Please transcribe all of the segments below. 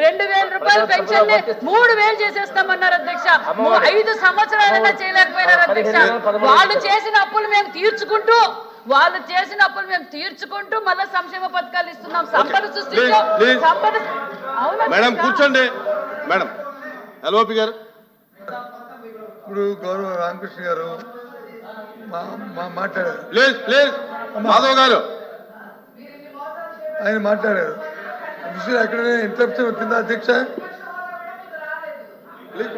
2000 రూపాయల పెన్షన్ 3000 చేసేస్తామన్నారు అధ్యక్ష. 5 సంవత్సరాలైనా చేయలేకపోయినారు అధ్యక్ష. వాళ్ళు చేసిన అప్పులు మేము తీర్చుకుంటూ మళ్ళీ సంక్షేమ పథకాలు ఇస్తున్నాం. సంపద సృష్టించాం. మేడం కూర్చోండి. మేడం ఎల్ఓపి గారు. ఇప్పుడు గౌరవ రామకృష్ణ గారు మాట్లాడారు. ప్లీజ్ మాధవ్ గారు ఆయన మాట్లాడారు. విషయం ఎక్కడైనా ఇంటరప్షన్ వచ్చిందా అధ్యక్ష?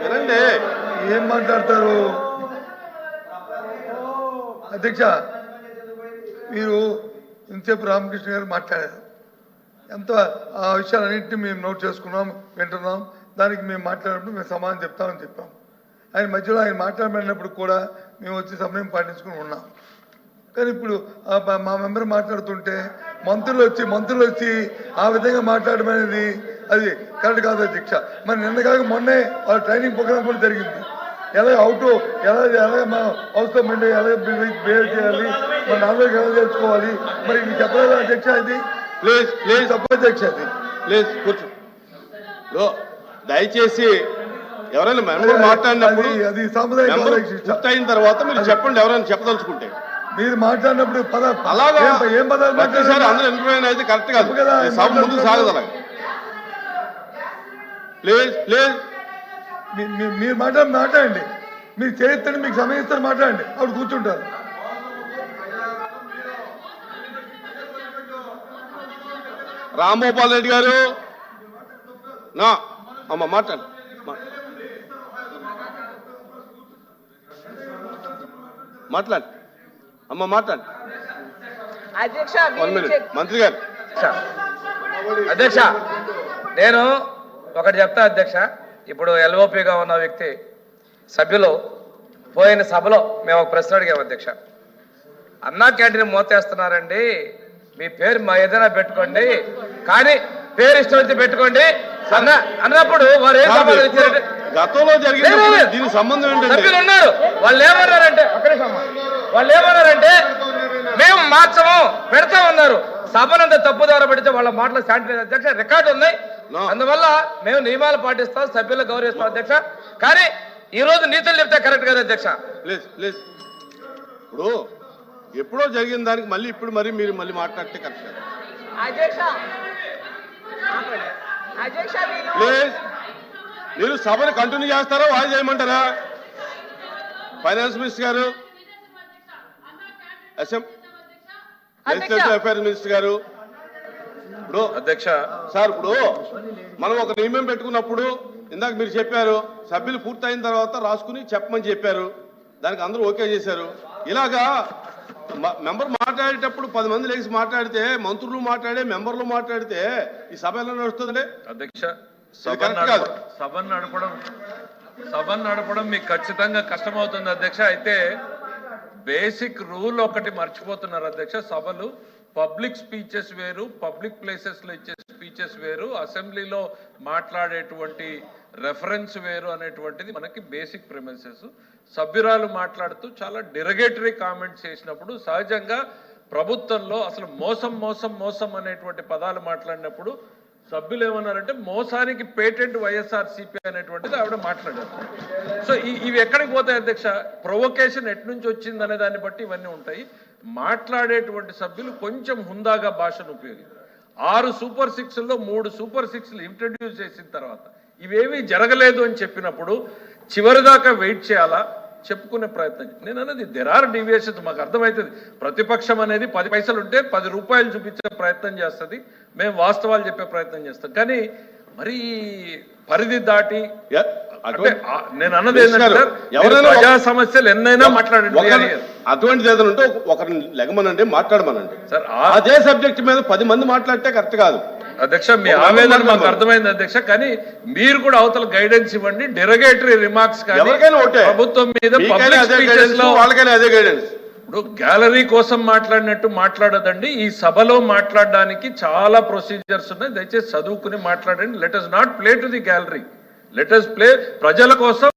వినండి ఏం మాట్లాడతారు అధ్యక్ష? మీరు ఇంతసేపు రామకృష్ణ గారు మాట్లాడారు. ఎంత ఆ విషయాలన్నింటినీ మేము నోట్ చేసుకున్నాం, వింటున్నాం. దానికి మేము మాట్లాడినప్పుడు మేము సమాధానం చెప్తామని చెప్పాం. ఆయన మధ్యలో ఆయన మాట్లాడమన్నప్పుడు కూడా మేము వచ్చి సమయం పాటించుకుని ఉన్నాం. కానీ ఇప్పుడు మా మెంబర్ మాట్లాడుతుంటే మంత్రులు వచ్చి ఆ విధంగా మాట్లాడడం అనేది అది కరెక్ట్ కాదు అధ్యక్ష. మరి నిన్న కాక మొన్నే వాళ్ళ ట్రైనింగ్ ప్రోగ్రామ్ కూడా జరిగింది. ఎలా మా హౌస్లో మెండి ఎలా బిహేవ్ చేయాలి, మన నాలుగు ఎలా తెలుసుకోవాలి, మరి మీకు చెప్పలేదు అధ్యక్ష. ఇది ప్లీజ్ తప్పు అధ్యక్ష. అది ప్లీజ్ కూర్చో. దయచేసి ఎవరైనా మెంబర్ మాట్లాడినప్పుడు అది సాంప్రదాయం పూర్తయిన తర్వాత మీరు చెప్పండి. ఎవరైనా చెప్పదలుచుకుంటే మీరు మాట్లాడినప్పుడు అలాగా ఏం పదాలు ప్రతిసారి అందరూ ఇంటర్వ్యూ అయితే కరెక్ట్ కాదు కదా. సభ ముందుకు సాగదు అలాగే. ప్లీజ్ మీరు మాట్లాడండి. మీరు చేయిస్తాను, మీకు సమయం ఇస్తారు, మాట్లాడండి. అప్పుడు కూర్చుంటారు. రాంభూపాల్ రెడ్డి గారు నా అమ్మ మాట్లాడు. అమ్మ మాట్లాడు. మంత్రి గారు. అధ్యక్ష నేను ఒకటి చెప్తా అధ్యక్ష. ఇప్పుడు ఎల్ఓపిగా ఉన్న వ్యక్తి సభ్యులు పోయిన సభలో మేము ఒక ప్రశ్న అడిగాము అధ్యక్ష. అన్నా క్యాంటీన్ మోతేస్తున్నారండి, మీ పేరు మా ఏదైనా పెట్టుకోండి, కానీ పేరు ఇష్టం వచ్చి పెట్టుకోండి అన్నప్పుడు వారు ఏం సమాధానం ఇచ్చారంటే గతంలో జరిగిన దీనికి సంబంధం ఏంటంటే సభ్యులు ఉన్నారు. వాళ్ళు ఏమన్నారంటే మేము మార్చము పెడతా ఉన్నారు. సభనంతా తప్పుదార పడితే వాళ్ళ మాటలు శాంతి లేదు అధ్యక్ష. రికార్డు ఉన్నాయి. అందువల్ల మేము నియమాలు పాటిస్తాం, సభ్యులు గౌరవిస్తాం అధ్యక్ష. కానీ ఈ రోజు నీతులు చెప్తే కరెక్ట్ కదా అధ్యక్ష. ప్లీజ్ ఇప్పుడు ఎప్పుడో జరిగిన దానికి మళ్ళీ ఇప్పుడు మీరు మళ్ళీ మాట్లాడితే కరెక్ట్ కాదు ప్లీజ్. మీరు సభను కంటిన్యూ చేస్తారా, వాయిదా చేయమంటారా? ఫైనాన్స్ మినిస్టర్ గారు, లెజిస్లేటివ్ అఫైర్స్ మినిస్టర్ గారు. ఇప్పుడు అధ్యక్ష సార్, ఇప్పుడు మనం ఒక నియమం పెట్టుకున్నప్పుడు ఇందాక మీరు చెప్పారు, సభ్యులు పూర్తయిన తర్వాత రాసుకుని చెప్పమని చెప్పారు. దానికి అందరూ ఓకే చేశారు. ఇలాగా మెంబర్ మాట్లాడేటప్పుడు 10 మంది లేచి మాట్లాడితే, మంత్రులు మాట్లాడే మెంబర్లు మాట్లాడితే ఈ సభ ఎలా నడుస్తుందండి అధ్యక్ష? సభను నడపడం మీకు ఖచ్చితంగా కష్టమవుతుంది అధ్యక్ష. అయితే బేసిక్ రూల్ ఒకటి మర్చిపోతున్నారు అధ్యక్ష. సభలు పబ్లిక్ స్పీచెస్ వేరు, పబ్లిక్ ప్లేసెస్ లో ఇచ్చే స్పీచెస్ వేరు, అసెంబ్లీలో మాట్లాడేటువంటి రెఫరెన్స్ వేరు అనేటువంటిది మనకి బేసిక్ ప్రిమిసెస్. సభ్యురాలు మాట్లాడుతూ చాలా డెరగేటరీ కామెంట్స్ చేసినప్పుడు సహజంగా ప్రభుత్వంలో అసలు మోసం అనేటువంటి పదాలు మాట్లాడినప్పుడు సభ్యులు ఏమన్నారంటే మోసానికి పేటెంట్ వైఎస్ఆర్సీపీ అనేటువంటిది ఆవిడ మాట్లాడారు. సో ఇవి ఎక్కడికి పోతాయి అధ్యక్ష? ప్రొవొకేషన్ ఎట్నుంచి వచ్చింది అనే దాన్ని బట్టి ఇవన్నీ ఉంటాయి. మాట్లాడేటువంటి సభ్యులు కొంచెం హుందాగా భాషను ఉపయోగించారు. 6 సూపర్ 6ల్లో 3 సూపర్ 6లు ఇంట్రడ్యూస్ చేసిన తర్వాత ఇవేమీ జరగలేదు అని చెప్పినప్పుడు చివరిదాకా వెయిట్ చేయాలా? చెప్పుకునే ప్రయత్నం. నేను అన్నది దెర్ ఆర్ డీవియేషన్స్. మాకు అర్థమవుతుంది. ప్రతిపక్షం అనేది 10 పైసలు ఉంటే 10 రూపాయలు చూపించే ప్రయత్నం చేస్తుంది. మేము వాస్తవాలు చెప్పే ప్రయత్నం చేస్తాం. కానీ మరి పరిధి దాటి నేను అన్నది ఏంటంటే ప్రజా సమస్యలు ఎన్నైనా మాట్లాడండి. అటువంటిది ఏదైనా ఉంటే ఒకరిని లెగమనండి, మాట్లాడమనండి సార్. అదే సబ్జెక్ట్ మీద 10 మంది మాట్లాడితే కరెక్ట్ కాదు అధ్యక్ష. మీ ఆవేదన మాకు అర్థమైంది అధ్యక్ష. కానీ మీరు కూడా అవతల గైడెన్స్ ఇవ్వండి. డెరగేటరీ రిమార్క్స్ కానీ ప్రభుత్వం మీద అదే గైడెన్స్. ఇప్పుడు గ్యాలరీ కోసం మాట్లాడినట్టు మాట్లాడదండి. ఈ సభలో మాట్లాడడానికి చాలా ప్రొసీజర్స్ ఉన్నాయి. దయచేసి చదువుకుని మాట్లాడండి. Let us not play to the gallery, let us play ప్రజల కోసం.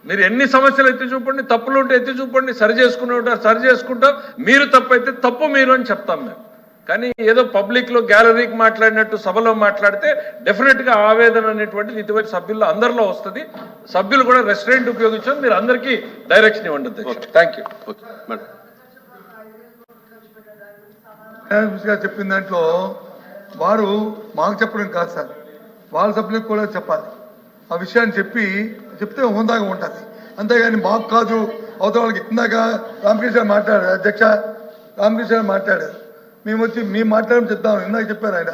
మీరు ఎన్ని సమస్యలు ఎత్తి చూపండి, తప్పులు ఉంటే ఎత్తి చూపండి, సరి చేసుకునే ఉంటారు, సరి చేసుకుంటాం. మీరు తప్పు అయితే తప్పు మీరు అని చెప్తాం మేము. కానీ ఏదో పబ్లిక్ లో గ్యాలరీకి మాట్లాడినట్టు సభలో మాట్లాడితే డెఫినెట్ గా ఆవేదన అనేటువంటిది ఇటువంటి సభ్యుల్లో అందరిలో వస్తుంది. సభ్యులు కూడా రెస్టారెంట్ ఉపయోగించాలి. మీరు అందరికీ డైరెక్షన్ ఇవ్వండి. Thank you. చెప్పిన దాంట్లో వారు మాకు చెప్పడం కాదు సార్, వాళ్ళ సభ్యులకు కూడా చెప్పాలి. ఆ విషయాన్ని చెప్తే హోందాగా ఉంటుంది. అంతేగాని మాకు కాదు అవతల వాళ్ళకి. ఇందాక రామకృష్ణ మాట్లాడారు, అధ్యక్ష రామకృష్ణ మాట్లాడారు. మేము వచ్చి మేము మాట్లాడడం చెప్తాము. ఇందాక చెప్పారు ఆయన,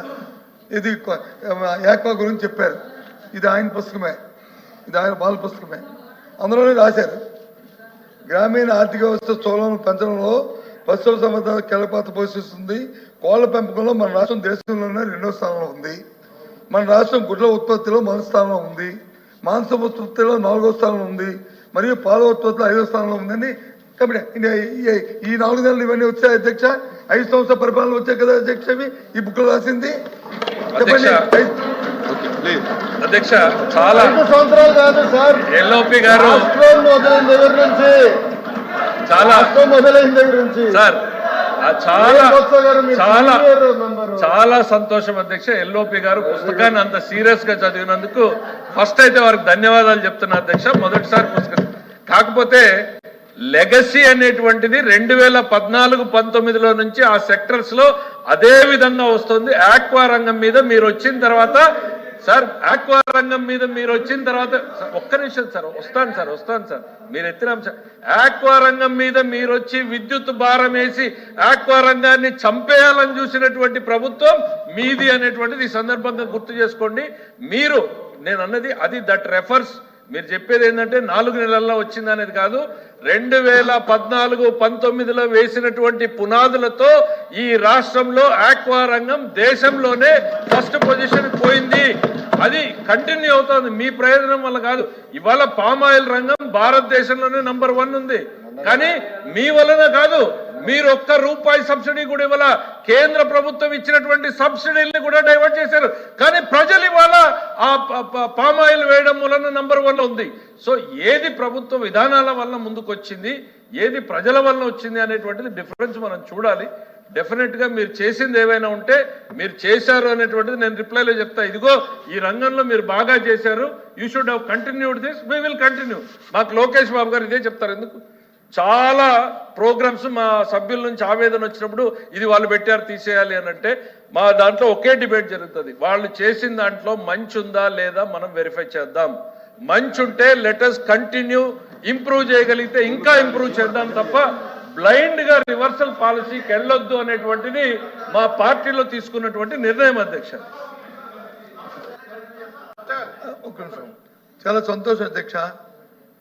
ఇది యాక్వా గురించి చెప్పారు. ఇది ఆయన పుస్తకమే, ఇది ఆయన వాళ్ళ పుస్తకమే. అందులోనే రాశారు, గ్రామీణ ఆర్థిక వ్యవస్థ స్థూలం పెంచడంలో పశువుల సంపద కీలక పోషిస్తుంది. కోళ్ల పెంపకంలో మన రాష్ట్రం దేశంలోనే 2వ స్థానంలో ఉంది. మన రాష్ట్రం గుడ్ల ఉత్పత్తిలో 1వ స్థానంలో ఉంది. మాంసం ఉత్పత్తిలో 4వ స్థానంలో ఉంది. మరియు పాల ఉత్పత్తిలో 5వ స్థానంలో ఉందని. కాబట్టి ఈ 4 నెలలు ఇవన్నీ వచ్చాయి అధ్యక్ష. 5 సంవత్సరాల పరిపాలన వచ్చాయి కదా అధ్యక్ష. ఈ బుక్ లో రాసింది చెప్పండి అధ్యక్ష. చాలా సంవత్సరాలు కాదు సార్, ఎల్ఓపి గారు మొదలైన దగ్గర నుంచి చాలా మొదలైన దగ్గర నుంచి సార్ చాలా సంతోషం అధ్యక్ష. ఎల్ఓపి గారు పుస్తకాన్ని అంత సీరియస్ గా చదివినందుకు ఫస్ట్ అయితే వారికి ధన్యవాదాలు చెప్తున్నా అధ్యక్ష. మొదటిసారి పుస్తకం కాకపోతే లెగసీ అనేటువంటిది 2014-19లో నుంచి ఆ సెక్టర్స్ లో అదే విధంగా వస్తుంది. ఆక్వా రంగం మీద మీరు వచ్చిన తర్వాత సార్, ఆక్వా రంగం మీద మీరు వచ్చిన తర్వాత ఒక్క నిమిషం సార్, వస్తాను సార్ మీరు ఎత్తిన అంశం. ఆక్వా రంగం మీద మీరు వచ్చి విద్యుత్ భారం వేసి ఆక్వా రంగాన్ని చంపేయాలని చూసినటువంటి ప్రభుత్వం మీది అనేటువంటిది ఈ సందర్భంగా గుర్తు చేసుకోండి. మీరు నేను అన్నది అది దట్ రెఫర్స్. మీరు చెప్పేది ఏంటంటే 4 నెలల్లో వచ్చింది అనేది కాదు. 2014-19లో వేసినటువంటి పునాదులతో ఈ రాష్ట్రంలో ఆక్వా రంగం దేశంలోనే ఫస్ట్ పొజిషన్ పోయింది. అది కంటిన్యూ అవుతుంది మీ ప్రయోజనం వల్ల కాదు. ఇవాళ పామాయిల్ రంగం భారతదేశంలోనే నంబర్ 1 ఉంది. కానీ మీ వలన కాదు. మీరు ₹1 సబ్సిడీ కూడా ఇవాళ కేంద్ర ప్రభుత్వం ఇచ్చినటువంటి సబ్సిడీల్ని కూడా డైవర్ట్ చేశారు. కానీ ప్రజలు ఇవాళ ఆ పామాయిల్ వేయడం వలన నంబర్ 1 ఉంది. సో ఏది ప్రభుత్వ విధానాల వల్ల ముందుకు వచ్చింది, ఏది ప్రజల వల్ల వచ్చింది అనేటువంటిది డిఫరెన్స్ మనం చూడాలి. డెఫినెట్ గా మీరు చేసింది ఏవైనా ఉంటే మీరు చేశారు అనేటువంటిది నేను రిప్లైలో చెప్తా. ఇదిగో ఈ రంగంలో మీరు బాగా చేశారు, you should have continued this, we will continue. మాకు లోకేష్ బాబు గారు ఇదే చెప్తారు. ఎందుకు చాలా ప్రోగ్రామ్స్ మా సభ్యుల నుంచి ఆవేదన వచ్చినప్పుడు ఇది వాళ్ళు పెట్టారు తీసేయాలి అని అంటే మా దాంట్లో ఒకే డిబేట్ జరుగుతుంది. వాళ్ళు చేసిన దాంట్లో మంచి ఉందా లేదా మనం వెరిఫై చేద్దాం. మంచి ఉంటే లెటస్ కంటిన్యూ. ఇంప్రూవ్ చేయగలిగితే ఇంకా ఇంప్రూవ్ చేద్దాం తప్ప బ్లైండ్ గా రివర్సల్ పాలసీకి వెళ్ళొద్దు అనేటువంటిది మా పార్టీలో తీసుకున్నటువంటి నిర్ణయం అధ్యక్ష. చాలా సంతోషం అధ్యక్ష.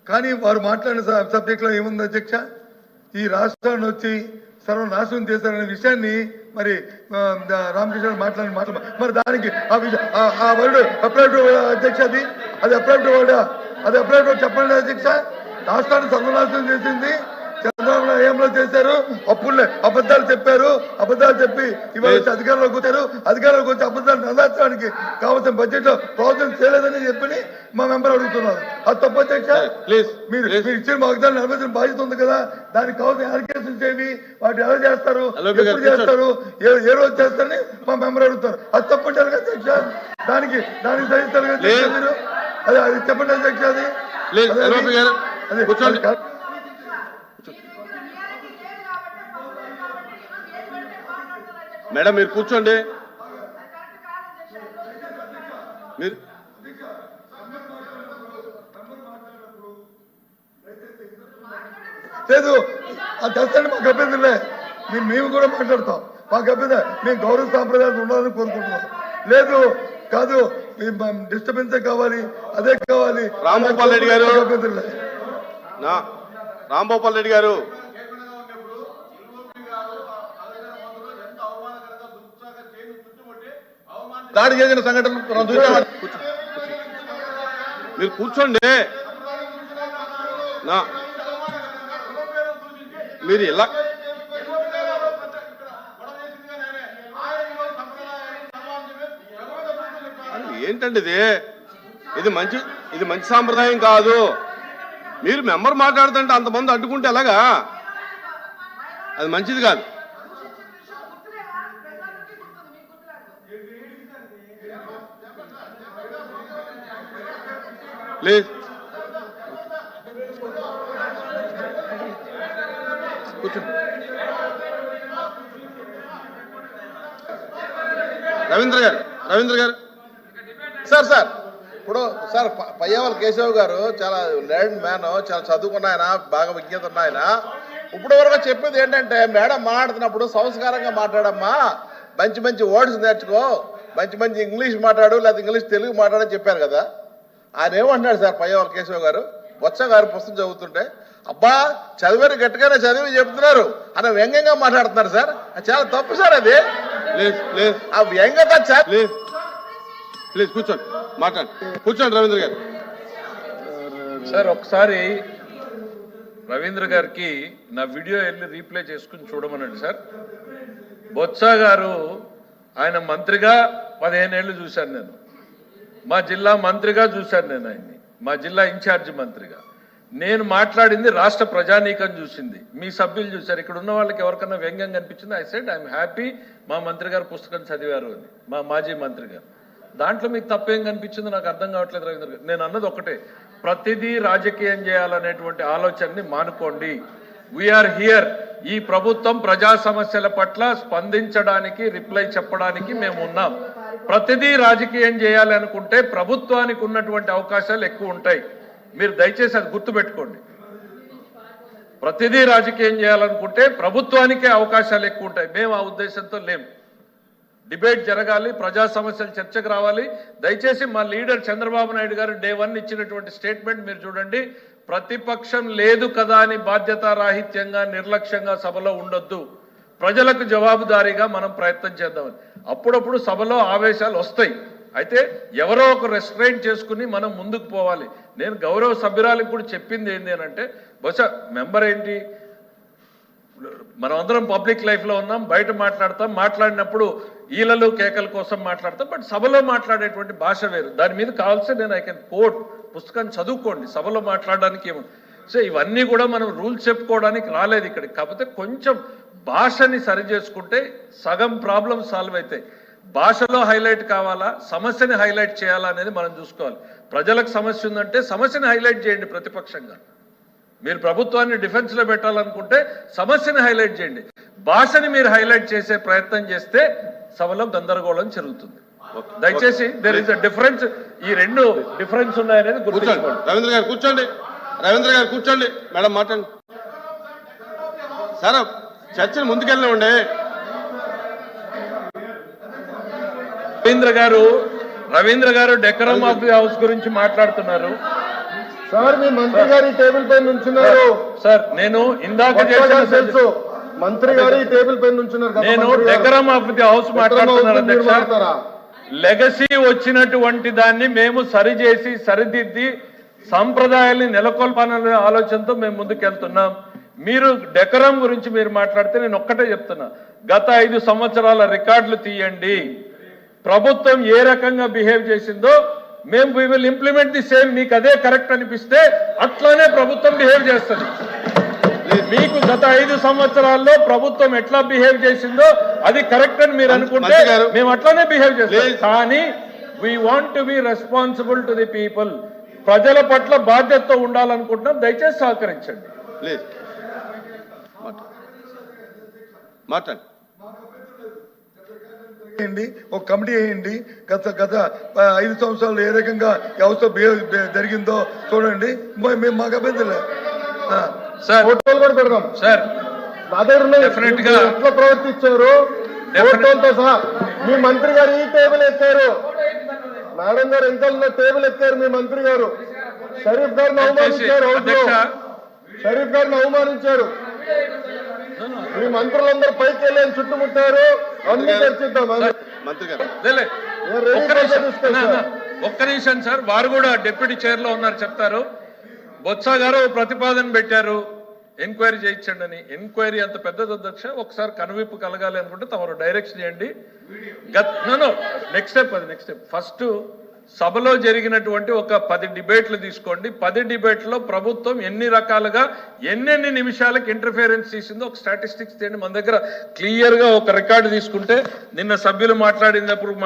కానీ వారు మాట్లాడిన సబ్జెక్ట్లో ఏముంది అధ్యక్ష, ఈ రాష్ట్రాన్ని వచ్చి సర్వనాశనం చేశారనే విషయాన్ని మరి రామకృష్ణ మాట్లాడిన మాటలు మరి దానికి ఆ వర్డ్ అప్లైడ్ అధ్యక్ష. అది అప్లైడ్ వర్డ్, అది అప్లైడ్ వర్డ్ చెప్పండి అధ్యక్ష. రాష్ట్రాన్ని సర్వనాశనం చేసింది చంద్రబాబు నాయుడు ఏంలో చేశారు. అప్పుడులే అబద్ధాలు చెప్పారు, అబద్ధాలు చెప్పి ఇవాళ వచ్చి అధికారంలోకి వచ్చారు. అధికారంలోకి వచ్చి అబద్ధాలు నెరవేర్చడానికి కావాల్సిన బడ్జెట్ లో ప్రాబ్లం చేయలేదని చెప్పి మా మెంబర్ అడుగుతున్నారు. అది తప్పు అధ్యక్ష. మీరు ఇచ్చిన వాగ్దానం నెరవేర్చిన బాధ్యత ఉంది కదా, దానికి కావాల్సిన అలిగేషన్స్ ఏవి, వాటి ఎలా చేస్తారు, ఎప్పుడు చేస్తారు, ఏ రోజు చేస్తారని మా మెంబర్ అడుగుతారు. అది తప్పు అంటారు కదా అధ్యక్ష. దానికి సహిస్తారు కదా మీరు. అది చెప్పండి అధ్యక్ష. అది మేడం మీరు కూర్చోండి. మీరు లేదు అది తెస్తండి, మాకు అభ్యంతరలే. మేము కూడా మాట్లాడతాం, మాకు అభ్యంతరం. మేము గౌరవ సాంప్రదాయాలు ఉండాలని కోరుకుంటున్నాం. లేదు కాదు డిస్టర్బెన్సే కావాలి, అదే కావాలి. రాంభూపాల్ రెడ్డి గారు, రాంభూపాల్ రెడ్డి గారు దాడి చేసిన సంఘటన మీరు కూర్చోండి. మీరు ఇలా ఏంటండి ఇది మంచి సాంప్రదాయం కాదు. మీరు మెంబర్ మాట్లాడుతుంటే అంతమంది అడ్డుకుంటే ఎలాగా? అది మంచిది కాదు. ప్లీజ్ కూర్చోండి. రవీంద్ర గారు సార్ ఇప్పుడు సార్ పయ్యావల కేశవ్ గారు చాలా లెర్న్ మ్యాన్, చాలా చదువుకున్న ఆయన, బాగా విజ్ఞత ఉన్న ఆయన. ఇప్పుడు వరకు చెప్పేది ఏంటంటే మేడం మాట్లాడుతున్నప్పుడు సంస్కారంగా మాట్లాడమ్మా, మంచి మంచి వర్డ్స్ నేర్చుకో, మంచి ఇంగ్లీష్ మాట్లాడు, లేదా ఇంగ్లీష్ తెలుగు మాట్లాడని చెప్పారు కదా. ఆయన ఏమంటున్నాడు సార్ పయ్యావల కేశవ్ గారు? బొత్స గారు పుస్తకం చదువుతుంటే అబ్బా చదివారు గట్టిగానే చదివి చెప్తున్నారు అని వ్యంగ్యంగా మాట్లాడుతున్నారు సార్. అది చాలా తప్పు సార్. అది ఆ వ్యంగ్యత ప్లీజ్ కూర్చోండి, మాట్లాడండి. కూర్చోండి రవీంద్ర గారు. సార్ ఒకసారి రవీంద్ర గారికి నా వీడియో వెళ్ళి రీప్లే చేసుకుని చూడమనండి సార్. బొత్స గారు ఆయన మంత్రిగా 15 ఏళ్ళు చూశాను నేను, మా జిల్లా మంత్రిగా చూశాను నేను ఆయన్ని, మా జిల్లా ఇన్ఛార్జి మంత్రిగా. నేను మాట్లాడింది రాష్ట్ర ప్రజానీకం చూసింది, మీ సభ్యులు చూశారు. ఇక్కడ ఉన్న వాళ్ళకి ఎవరికన్నా వ్యంగ్యంగా అనిపించింది? ఐ సెడ్ ఐఎమ్ హ్యాపీ మా మంత్రి గారు పుస్తకం చదివారు అని, మా మాజీ మంత్రి గారు. దాంట్లో మీకు తప్పేం కనిపించిందో నాకు అర్థం కావట్లేదు రవీంద్ర గారు. నేను అన్నది ఒకటే, ప్రతిదీ రాజకీయం చేయాలనేటువంటి ఆలోచనని మానుకోండి. We're here. ఈ ప్రభుత్వం ప్రజా సమస్యల పట్ల స్పందించడానికి, రిప్లై చెప్పడానికి మేము ఉన్నాం. ప్రతిదీ రాజకీయం చేయాలి అనుకుంటే ప్రభుత్వానికి ఉన్నటువంటి అవకాశాలు ఎక్కువ ఉంటాయి. మీరు దయచేసి అది గుర్తుపెట్టుకోండి. ప్రతిదీ రాజకీయం చేయాలనుకుంటే ప్రభుత్వానికే అవకాశాలు ఎక్కువ ఉంటాయి. మేము ఆ ఉద్దేశంతో లేము. డిబేట్ జరగాలి, ప్రజా సమస్యలు చర్చకు రావాలి. దయచేసి మా లీడర్ చంద్రబాబు నాయుడు గారు డే 1 ఇచ్చినటువంటి స్టేట్మెంట్ మీరు చూడండి. ప్రతిపక్షం లేదు కదా అని బాధ్యతారాహిత్యంగా, నిర్లక్ష్యంగా సభలో ఉండొద్దు, ప్రజలకు జవాబుదారీగా మనం ప్రయత్నం చేద్దామని. అప్పుడప్పుడు సభలో ఆవేశాలు వస్తాయి, అయితే ఎవరో ఒక రెస్ట్రైంట్ చేసుకుని మనం ముందుకు పోవాలి. నేను గౌరవ సభ్యురాలకు కూడా చెప్పింది ఏంటి అని అంటే, బహుశా మెంబర్ ఏంటి, మనం అందరం పబ్లిక్ లైఫ్లో ఉన్నాం, బయట మాట్లాడినప్పుడు ఈలలు కేకల కోసం మాట్లాడతాం, బట్ సభలో మాట్లాడేటువంటి భాష వేరు. దాని మీద కావాల్సి నేను ఐ కెన్ కోట్, పుస్తకం చదువుకోండి, సభలో మాట్లాడడానికి ఏముంది. సో ఇవన్నీ కూడా మనం రూల్స్ చెప్పుకోవడానికి రాలేదు ఇక్కడికి. కాకపోతే కొంచెం భాషని సరి చేసుకుంటే సగం ప్రాబ్లం సాల్వ్ అవుతాయి. భాషలో హైలైట్ కావాలా, సమస్యని హైలైట్ చేయాలా అనేది మనం చూసుకోవాలి. ప్రజలకు సమస్య ఉందంటే సమస్యని హైలైట్ చేయండి ప్రతిపక్షంగా. మీరు ప్రభుత్వాన్ని డిఫెన్స్లో పెట్టాలనుకుంటే సమస్యని హైలైట్ చేయండి. భాషని మీరు హైలైట్ చేసే ప్రయత్నం చేస్తే సభలో గందరగోళం జరుగుతుంది. దయచేసి దేర్ ఇస్ అ డిఫరెన్స్. ఈ 2 డిఫరెన్స్ ఉన్నాయనేది గుర్తుంచుకోండి. రవీంద్ర గారు కూర్చోండి. మేడం మాట్లాడండి. సార్ చర్చను ముందుకెళ్ళండి. రవీంద్ర గారు డెకరం ఆఫ్ ది హౌస్ గురించి మాట్లాడుతున్నారు. సార్ మీ మంత్రి గారు ఈ టేబుల్ పై నుంచున్నారు సార్. నేను ఇందాక తెలుసు, మంత్రి గారు ఈ టేబుల్ పై నుంచున్నారు. నేను డెకరం ఆఫ్ ది హౌస్ మాట్లాడుతున్నాను అధ్యక్ష. లెగసీ వచ్చినటువంటి దాన్ని మేము సరిచేసి సరిదిద్ది సంప్రదాయాల్ని నెలకొల్పాలనే ఆలోచనతో మేము ముందుకెళ్తున్నాం. మీరు డెకరం గురించి మీరు మాట్లాడితే నేను ఒక్కటే చెప్తున్నా, గత 5 సంవత్సరాల రికార్డులు తీయండి. ప్రభుత్వం ఏ రకంగా బిహేవ్ చేసిందో మేము we will implement the same. మీకు అదే కరెక్ట్ అనిపిస్తే అట్లానే ప్రభుత్వం బిహేవ్ చేస్తుంది. మీకు గత 5 సంవత్సరాల్లో ప్రభుత్వం ఎట్లా బిహేవ్ చేసిందో అది కరెక్ట్ అని మీరు అనుకుంటే మేము అట్లానే బిహేవ్ చేస్తాం. కానీ we want to be responsible to the people. ప్రజల పట్ల బాధ్యతతో ఉండాలనుకుంటున్నాం. దయచేసి సహకరించండి. ఒక కమిటీ వేయండి. గత 5 సంవత్సరాలు ఏ రకంగా వ్యవస్థ జరిగిందో చూడండి. మేము మాకు అభ్యంతరం లేదు. ఫోటోలు కూడా పెడదాం సార్. నా దగ్గర ఎట్లా ప్రవర్తించారు ఫోటోలతో సహా. మీ మంత్రి గారు ఈ టేబుల్ ఎక్కారు, మేడం గారు ఇంకా టేబుల్ ఎక్కారు. మీ మంత్రి గారు షరీఫ్ గారిని అవమానించారు. షరీఫ్ గారిని అవమానించారు. మీ మంత్రులందరూ పైకి వెళ్ళి చుట్టుముట్టారు. అన్ని చర్చిద్దాం. ఒక్క నిమిషం సార్. వారు కూడా డిప్యూటీ చైర్ లో ఉన్నారు, చెప్తారు. బొత్స గారు ప్రతిపాదన పెట్టారు ఎంక్వైరీ చేయించండి అని. ఎంక్వైరీ అంత పెద్దది అధ్యక్ష. ఒకసారి కనువిప్పు కలగాలి అనుకుంటే తమరు డైరెక్షన్ చేయండి. నెక్స్ట్ స్టెప్ ఫస్ట్ సభలో జరిగినటువంటి ఒక 10 డిబేట్లు తీసుకోండి. 10 డిబేట్లో ప్రభుత్వం ఎన్ని రకాలుగా ఎన్నెన్ని నిమిషాలకు ఇంటర్ఫియరెన్స్ చేసిందో ఒక స్టాటిస్టిక్స్ తీయండి. మన దగ్గర క్లియర్గా ఒక రికార్డు తీసుకుంటే నిన్న సభ్యులు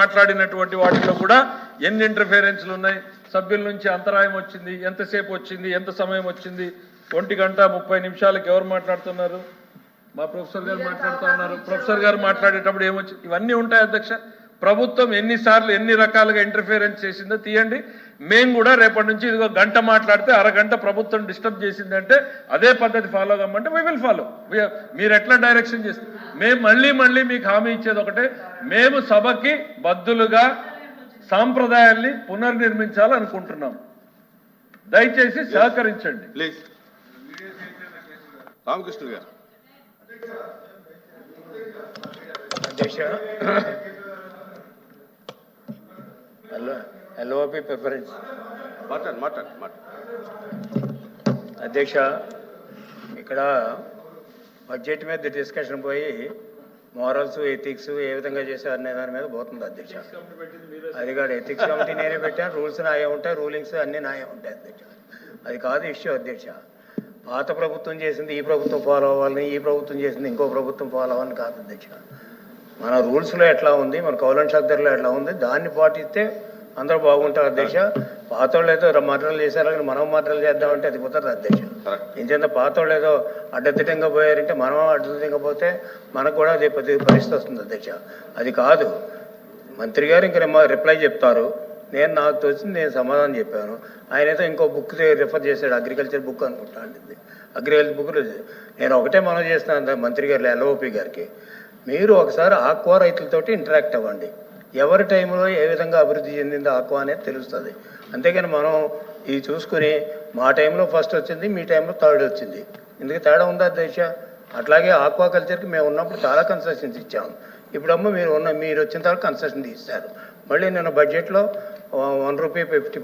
మాట్లాడినటువంటి వాటిలో కూడా ఎన్ని ఇంటర్ఫియరెన్స్లు ఉన్నాయి, సభ్యుల నుంచి అంతరాయం వచ్చింది, ఎంతసేపు వచ్చింది, ఎంత సమయం వచ్చింది, 1:30 ఎవరు మాట్లాడుతున్నారు, మా ప్రొఫెసర్ గారు మాట్లాడుతూ ఉన్నారు, ప్రొఫెసర్ గారు మాట్లాడేటప్పుడు ఏమొచ్చింది, ఇవన్నీ ఉంటాయి అధ్యక్ష. ప్రభుత్వం ఎన్నిసార్లు ఎన్ని రకాలుగా ఇంటర్ఫియరెన్స్ చేసిందో తీయండి. మేము కూడా రేపటి నుంచి ఇదిగో గంట మాట్లాడితే అరగంట ప్రభుత్వం డిస్టర్బ్ చేసిందంటే అదే పద్ధతి ఫాలో కమ్మంటే వీ విల్ ఫాలో. మీరు ఎట్లా డైరెక్షన్ చేస్తారు? మేము మళ్ళీ మీకు హామీ ఇచ్చేది ఒకటే, మేము సభకి బద్దులుగా సాంప్రదాయాల్ని పునర్నిర్మించాలనుకుంటున్నాం. దయచేసి సహకరించండి ప్లీజ్. రామకృష్ణ గారు. అధ్యక్ష, ఎల్ఓపి ప్రిఫరెన్స్. మాట్లాడు. అధ్యక్ష, ఇక్కడ బడ్జెట్ మీద డిస్కషన్ పోయి మోరల్స్ ఎథిక్స్ ఏ విధంగా చేశారనే దాని మీద పోతుంది అధ్యక్ష. అది కాదు, ఎథిక్స్ కమిటీ నేనే పెట్టాను, రూల్స్ నాయే ఉంటాయి, రూలింగ్స్ అన్నీ నాయే ఉంటాయి అధ్యక్ష. అది కాదు ఇష్యూ అధ్యక్ష. పాత ప్రభుత్వం చేసింది ఈ ప్రభుత్వం ఫాలో అవ్వాలని, ఈ ప్రభుత్వం చేసింది ఇంకో ప్రభుత్వం ఫాలో అవ్వాలని కాదు అధ్యక్ష. మన రూల్స్లో ఎట్లా ఉంది, మన కౌలన్ షద్దర్లో ఎట్లా ఉంది, దాన్ని పాటిస్తే అందరూ బాగుంటారు అధ్యక్ష. పాత వాళ్ళు ఏదో మర్డర్లు చేశారని మనం మర్డర్లు చేద్దామంటే అది కుదరదు అధ్యక్ష. ఇంత పాత వాళ్ళు ఏదో అడ్డదిడ్డంగా పోయారంటే మనం అడ్డదిడ్డంగా పోతే మనకు కూడా అది పరిస్థితి వస్తుంది అధ్యక్ష. అది కాదు, మంత్రి గారు ఇంకా రిప్లై చెప్తారు, నాకు తోచింది నేను సమాధానం చెప్పాను. ఆయన ఏదో ఇంకో బుక్ రిఫర్ చేశాడు, అగ్రికల్చర్ బుక్ అనుకుంటా అండి, అగ్రికల్చర్ బుక్. నేను ఒకటే మనం చేస్తున్నాను మంత్రి గారు, ఎల్ఓపి గారికి, మీరు ఒకసారి ఆక్వా రైతులతోటి ఇంటరాక్ట్ అవ్వండి. ఎవరి టైంలో ఏ విధంగా అభివృద్ధి చెందిందో ఆక్వా అనేది తెలుస్తుంది. అంతేగాని మనం ఇది చూసుకుని మా టైంలో ఫస్ట్ వచ్చింది, మీ టైంలో థర్డ్ వచ్చింది, ఇందుకు తేడా ఉందా అధ్యక్ష? అట్లాగే ఆక్వా కల్చర్కి మేము ఉన్నప్పుడు చాలా కన్సెషన్స్ ఇచ్చాము. ఇప్పుడమ్మ మీరు వచ్చిన తర్వాత కన్సెషన్ తీస్తారు. మళ్ళీ నేను బడ్జెట్లో ₹1.50